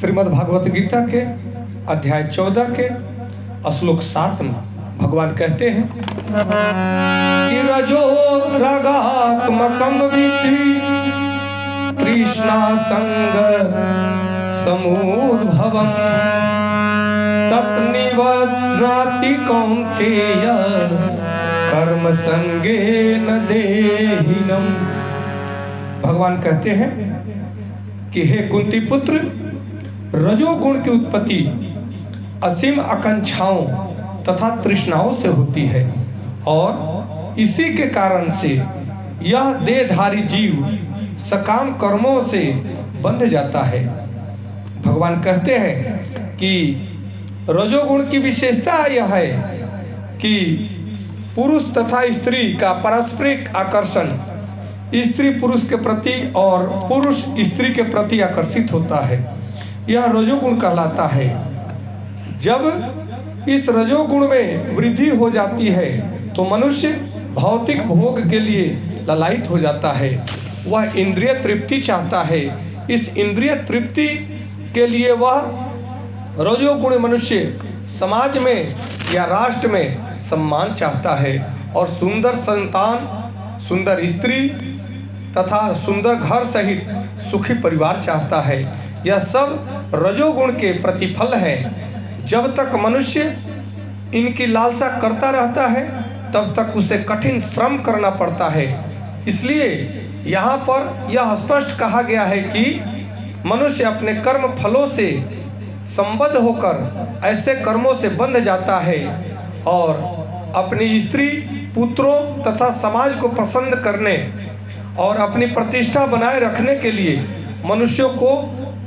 श्रीमद् भागवत गीता के अध्याय 14 के श्लोक 7 में भगवान कहते हैं कि रजो रागात्मकं विद्धि तृष्णा संग समुद्भवम् तत्निवद्राति कौन्तेय कर्म संगेन देहिनम्। भगवान कहते हैं कि हे कुंती पुत्र, रजोगुण की उत्पत्ति असीम आकांक्षाओं तथा तृष्णाओं से होती है और इसी के कारण से यह देहधारी जीव सकाम कर्मों से बंध जाता है। भगवान कहते हैं कि रजोगुण की विशेषता यह है कि पुरुष तथा स्त्री का पारस्परिक आकर्षण स्त्री पुरुष के प्रति और पुरुष स्त्री के प्रति आकर्षित होता है, यह रजोगुण कहलाता है। जब इस रजोगुण में वृद्धि हो जाती है तो मनुष्य भौतिक भोग के लिए ललायित हो जाता है, वह इंद्रिय तृप्ति चाहता है। इस इंद्रिय तृप्ति के लिए वह रजोगुण मनुष्य समाज में या राष्ट्र में सम्मान चाहता है और सुंदर संतान, सुंदर स्त्री तथा सुंदर घर सहित सुखी परिवार चाहता है। यह सब रजोगुण के प्रतिफल है। जब तक मनुष्य इनकी लालसा करता रहता है तब तक उसे कठिन श्रम करना पड़ता है। इसलिए यहाँ पर यह स्पष्ट कहा गया है कि मनुष्य अपने कर्म फलों से संबद्ध होकर ऐसे कर्मों से बंध जाता है और अपनी स्त्री, पुत्रों तथा समाज को पसंद करने और अपनी प्रतिष्ठा बनाए रखने के लिए मनुष्यों को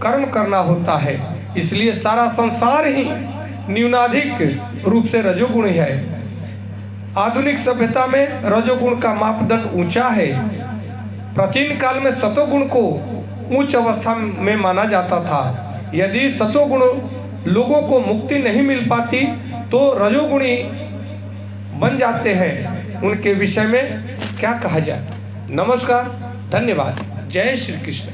कर्म करना होता है। इसलिए सारा संसार ही न्यूनाधिक रूप से रजोगुण है। आधुनिक सभ्यता में रजोगुण का मापदंड ऊंचा है। प्राचीन काल में सतोगुण को उच्च अवस्था में माना जाता था। यदि सतोगुण लोगों को मुक्ति नहीं मिल पाती तो रजोगुणी बन जाते हैं। उनके विषय में क्या कहा जाए। नमस्कार, धन्यवाद, जय श्री कृष्ण।